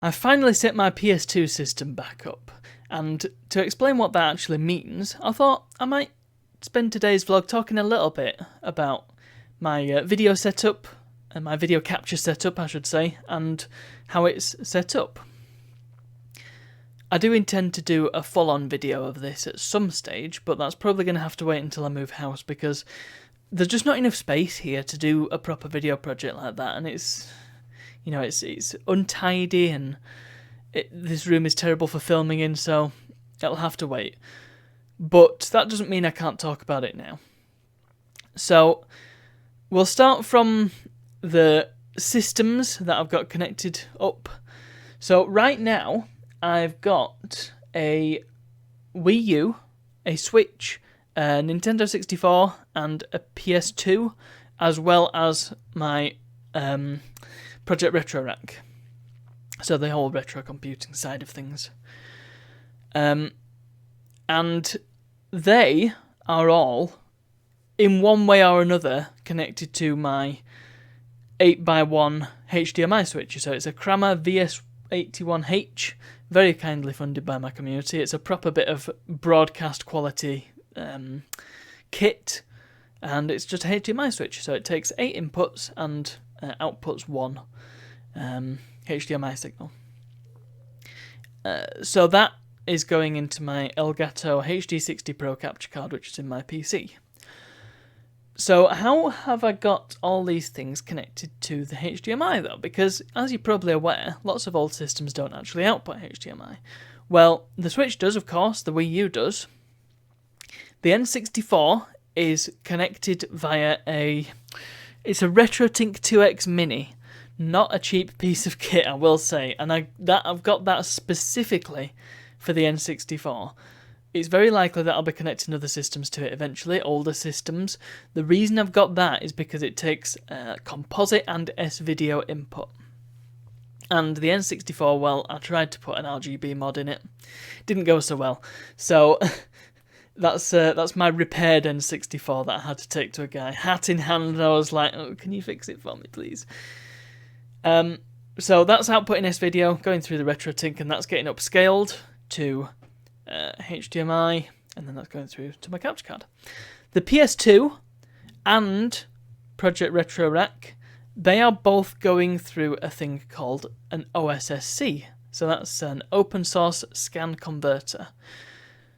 I finally set my PS2 system back up, and to explain what that actually means, I thought I might spend today's vlog talking a little bit about my video setup, and my video capture setup I should say, and how it's set up. I do intend to do a full-on video of this at some stage, but that's probably going to have to wait until I move house, because there's just not enough space here to do a proper video project like that, and it's untidy, and this room is terrible for filming in, so it'll have to wait. But that doesn't mean I can't talk about it now. So we'll start from the systems that I've got connected up. So right now I've got a Wii U, a Switch, a Nintendo 64 and a PS2, as well as my Project Retro Rack. So the whole retro computing side of things. And they are all, in one way or another, connected to my 8x1 HDMI switcher. So it's a Kramer VS81H, very kindly funded by my community. It's a proper bit of broadcast quality kit, and it's just a HDMI switcher. So it takes 8 inputs and outputs 1 HDMI signal. So that is going into my Elgato HD60 Pro capture card, which is in my PC. So how have I got all these things connected to the HDMI though? Because as you're probably aware, lots of old systems don't actually output HDMI. Well, the Switch does, of course, the Wii U does. The N64 is connected via it's a RetroTink 2X Mini. Not a cheap piece of kit, I will say, and I've got that specifically for the N64. It's very likely that I'll be connecting other systems to it eventually, older systems. The reason I've got that is because it takes composite and S-video input. And the N64, well, I tried to put an RGB mod in it. Didn't go so well. So that's my repaired N64 that I had to take to a guy. Hat in hand, I was like, oh, can you fix it for me, please? So that's outputting S-video, going through the RetroTink, and that's getting upscaled to HDMI, and then that's going through to my capture card. The PS2 and Project Retro Rack, they are both going through a thing called an OSSC. So that's an open source scan converter.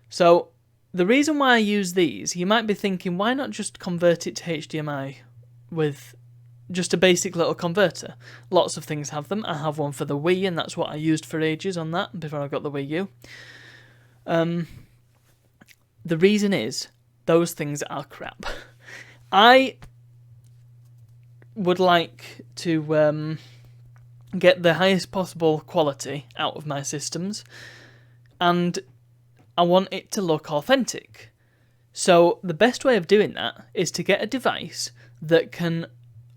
So the reason why I use these, you might be thinking, why not just convert it to HDMI with just a basic little converter? Lots of things have them. I have one for the Wii, and that's what I used for ages on that before I got the Wii U. The reason is, those things are crap. I would like to get the highest possible quality out of my systems, and I want it to look authentic. So the best way of doing that is to get a device that can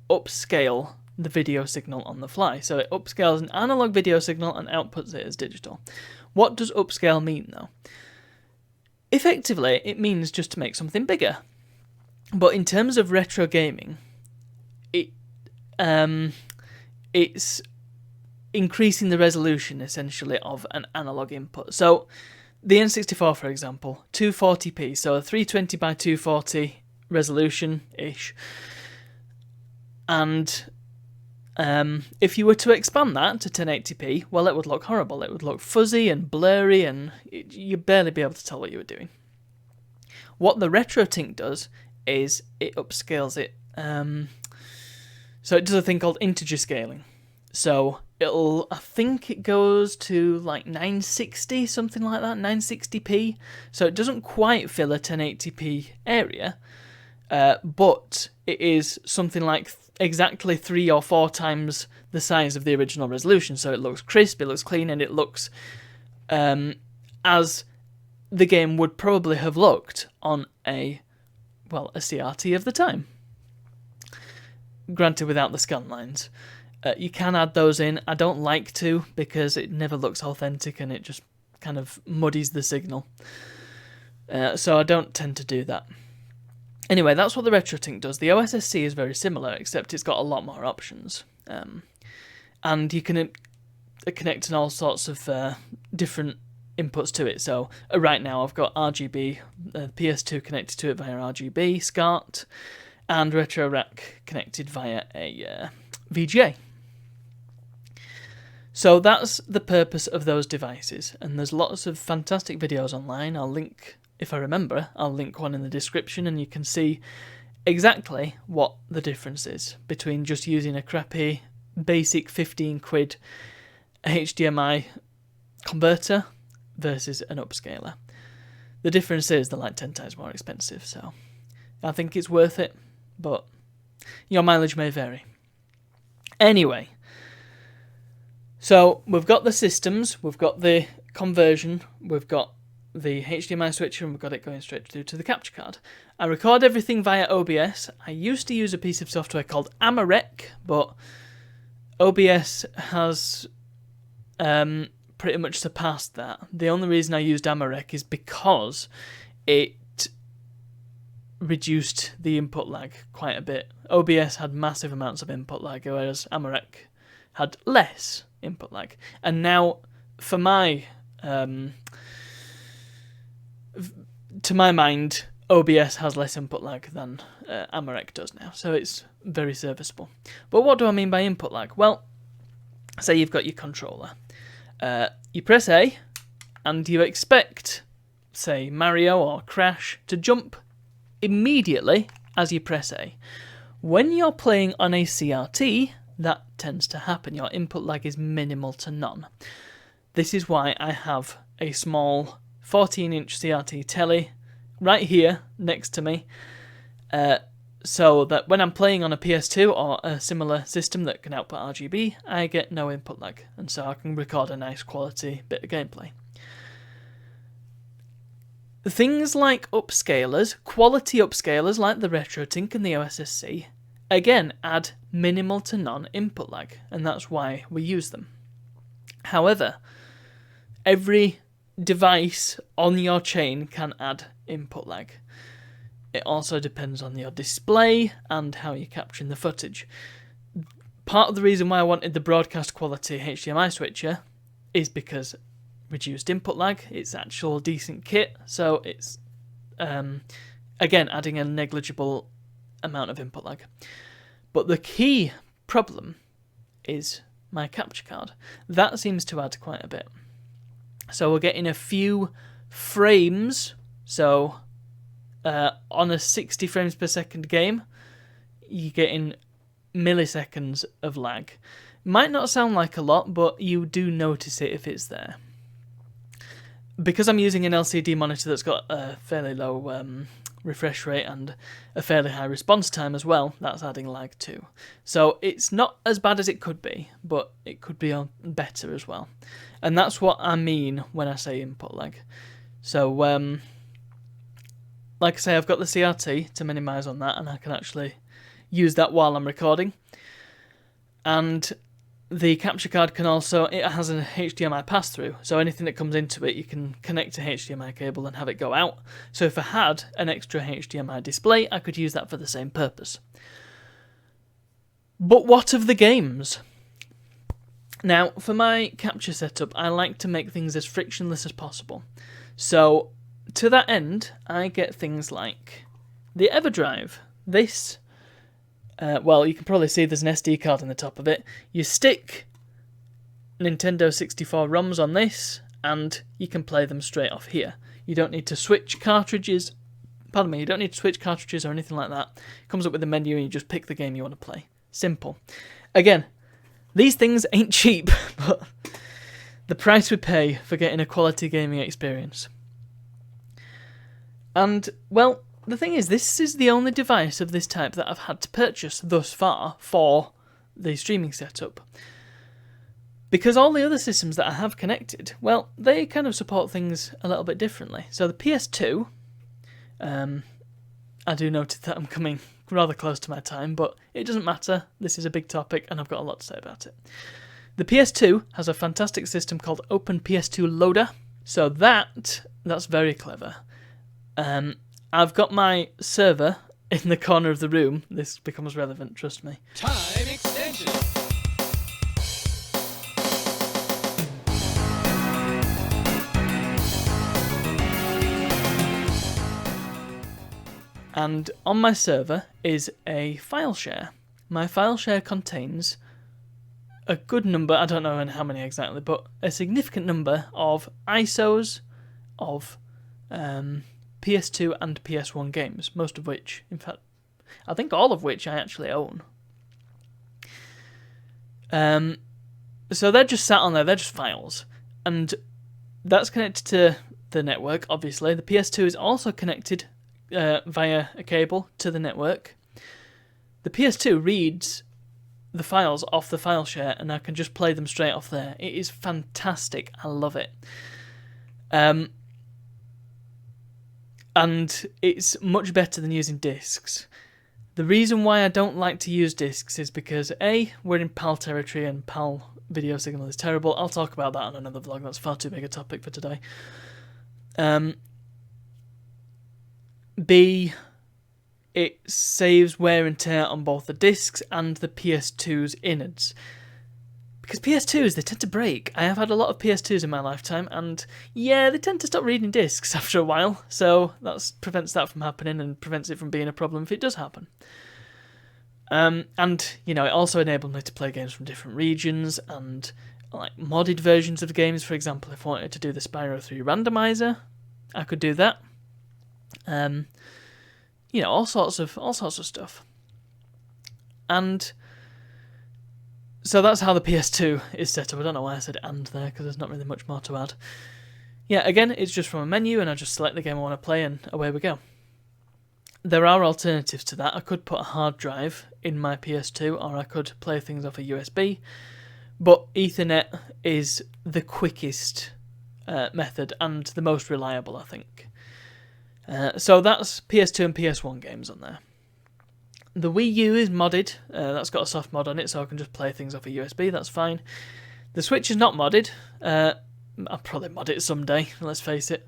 upscale the video signal on the fly. So it upscales an analog video signal and outputs it as digital. What does upscale mean though? Effectively, it means just to make something bigger. But in terms of retro gaming, it's increasing the resolution essentially of an analog input. So the N64, for example, 240p, so a 320 by 240 resolution-ish. And if you were to expand that to 1080p, well, it would look horrible. It would look fuzzy and blurry, and you'd barely be able to tell what you were doing. What the RetroTink does is it upscales it. So it does a thing called integer scaling. So I think it goes to like 960, something like that, 960p. So it doesn't quite fill a 1080p area, but it is something like exactly 3 or 4 times the size of the original resolution. So it looks crisp, it looks clean, and it looks as the game would probably have looked on a CRT of the time. Granted, without the scan lines. You can add those in. I don't like to, because it never looks authentic and it just kind of muddies the signal. So I don't tend to do that. Anyway, that's what the RetroTink does. The OSSC is very similar, except it's got a lot more options. And you can connecting all sorts of different inputs to it. So right now I've got RGB, PS2 connected to it via RGB, SCART, and Retro Rack connected via a VGA. So that's the purpose of those devices, and there's lots of fantastic videos online. I'll link, if I remember, I'll link one in the description, and you can see exactly what the difference is between just using a crappy, basic 15 quid HDMI converter versus an upscaler. The difference is they're like 10 times more expensive, so I think it's worth it, but your mileage may vary. Anyway, so we've got the systems, we've got the conversion, we've got the HDMI switcher, and we've got it going straight through to the capture card. I record everything via OBS. I used to use a piece of software called Amarek, but OBS has pretty much surpassed that. The only reason I used Amarek is because it reduced the input lag quite a bit. OBS had massive amounts of input lag, whereas Amarek had less input lag. And now, for my to my mind, OBS has less input lag than Amarek does now, so it's very serviceable. But what do I mean by input lag? Well, say you've got your controller. You press A, and you expect, say, Mario or Crash to jump immediately as you press A. When you're playing on a CRT, that tends to happen. Your input lag is minimal to none. This is why I have a small 14-inch CRT telly right here next to me, so that when I'm playing on a PS2 or a similar system that can output RGB, I get no input lag, and so I can record a nice quality bit of gameplay. Things like upscalers, quality upscalers like the RetroTink and the OSSC, again add minimal to none input lag, and that's why we use them. However, every device on your chain can add input lag. It also depends on your display and how you're capturing the footage. Part of the reason why I wanted the broadcast quality HDMI switcher is because reduced input lag, it's actual decent kit, so it's again adding a negligible amount of input lag. But the key problem is my capture card. That seems to add quite a bit. So we're getting a few frames, so on a 60 frames per second game, you're getting milliseconds of lag. Might not sound like a lot, but you do notice it if it's there. Because I'm using an LCD monitor that's got a fairly low refresh rate and a fairly high response time as well, that's adding lag too. So it's not as bad as it could be, but it could be better as well. And that's what I mean when I say input lag. So, like I say, I've got the CRT to minimise on that, and I can actually use that while I'm recording. And the capture card can also, it has an HDMI pass-through, so anything that comes into it, you can connect to HDMI cable and have it go out. So if I had an extra HDMI display, I could use that for the same purpose. But what of the games? Now, for my capture setup, I like to make things as frictionless as possible. So, to that end, I get things like the EverDrive. This, well, you can probably see there's an SD card in the top of it. You stick Nintendo 64 ROMs on this, and you can play them straight off here. You don't need to switch cartridges. Pardon me, you don't need to switch cartridges or anything like that. It comes up with the menu and you just pick the game you want to play. Simple. Again, these things ain't cheap, but the price we pay for getting a quality gaming experience. And, well, the thing is, this is the only device of this type that I've had to purchase thus far for the streaming setup. Because all the other systems that I have connected, well, they kind of support things a little bit differently. So the PS2, I do notice that I'm coming rather close to my time, but it doesn't matter. This is a big topic, and I've got a lot to say about it. The PS2 has a fantastic system called Open PS2 Loader, so that's very clever. I've got my server in the corner of the room. This becomes relevant, trust me. Time extension. And on my server is a file share. My file share contains a good number, I don't know how many exactly, but a significant number of ISOs of PS2 and PS1 games, most of which, in fact, I think all of which I actually own. So they're just sat on there, they're just files. And that's connected to the network, obviously. The PS2 is also connected via a cable to the network. The PS2 reads the files off the file share, and I can just play them straight off there. It is fantastic. I love it. And it's much better than using discs. The reason why I don't like to use discs is because A, we're in PAL territory and PAL video signal is terrible. I'll talk about that on another vlog. That's far too big a topic for today. B, it saves wear and tear on both the discs and the PS2's innards. Because PS2s, they tend to break. I have had a lot of PS2s in my lifetime, and yeah, they tend to stop reading discs after a while, so that prevents that from happening and prevents it from being a problem if it does happen. And, you know, it also enabled me to play games from different regions and, like, modded versions of games. For example, if I wanted to do the Spyro 3 randomizer, I could do that. You know, all sorts of stuff. And so that's how the PS2 is set up. I don't know why I said "and" there, because there's not really much more to add. Yeah, again, it's just from a menu, and I just select the game I want to play, and away we go. There are alternatives to that. I could put a hard drive in my PS2, or I could play things off a USB, but Ethernet is the quickest method and the most reliable, I think. So that's PS2 and PS1 games on there. The Wii U is modded. That's got a soft mod on it, so I can just play things off a USB. That's fine. The Switch is not modded. I'll probably mod it someday, let's face it.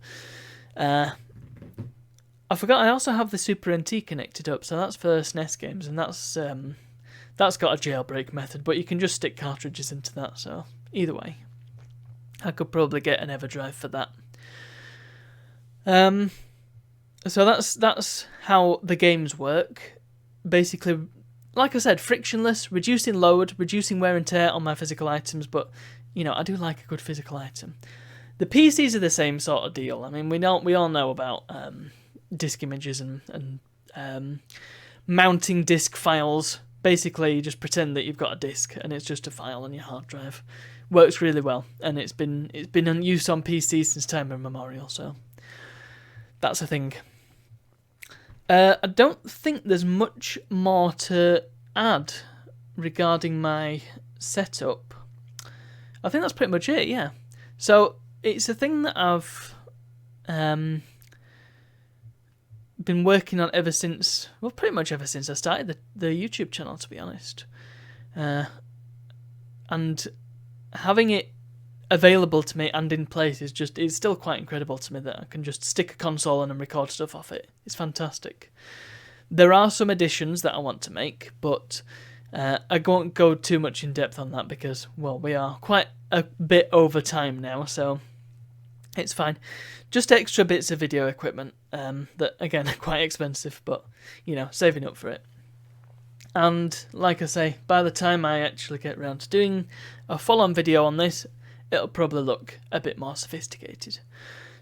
I forgot I also have the Super NT connected up, so that's for SNES games, and that's got a jailbreak method, but you can just stick cartridges into that, so either way. I could probably get an EverDrive for that. So that's how the games work. Basically, like I said, frictionless, reducing load, reducing wear and tear on my physical items, but, you know, I do like a good physical item. The PCs are the same sort of deal. I mean, we all know about disk images and mounting disk files. Basically, you just pretend that you've got a disk and it's just a file on your hard drive. Works really well, and it's been in use on PC since time immemorial, so that's a thing. I don't think there's much more to add regarding my setup. I think that's pretty much it, yeah. So it's a thing that I've been working on ever since, well, pretty much ever since I started the YouTube channel, to be honest. And having it available to me and in place is still quite incredible to me that I can just stick a console on and record stuff off it. It's fantastic. There are some additions that I want to make, but I won't go too much in depth on that because, well, we are quite a bit over time now, so it's fine. Just extra bits of video equipment that, again, are quite expensive, but, you know, saving up for it. And, like I say, by the time I actually get around to doing a full-on video on this, it'll probably look a bit more sophisticated.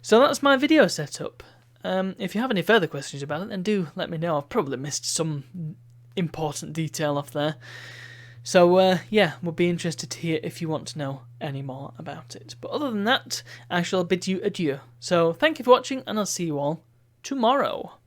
So that's my video setup. If you have any further questions about it, then do let me know. I've probably missed some important detail off there. So, yeah, we'll be interested to hear if you want to know any more about it. But other than that, I shall bid you adieu. So, thank you for watching, and I'll see you all tomorrow.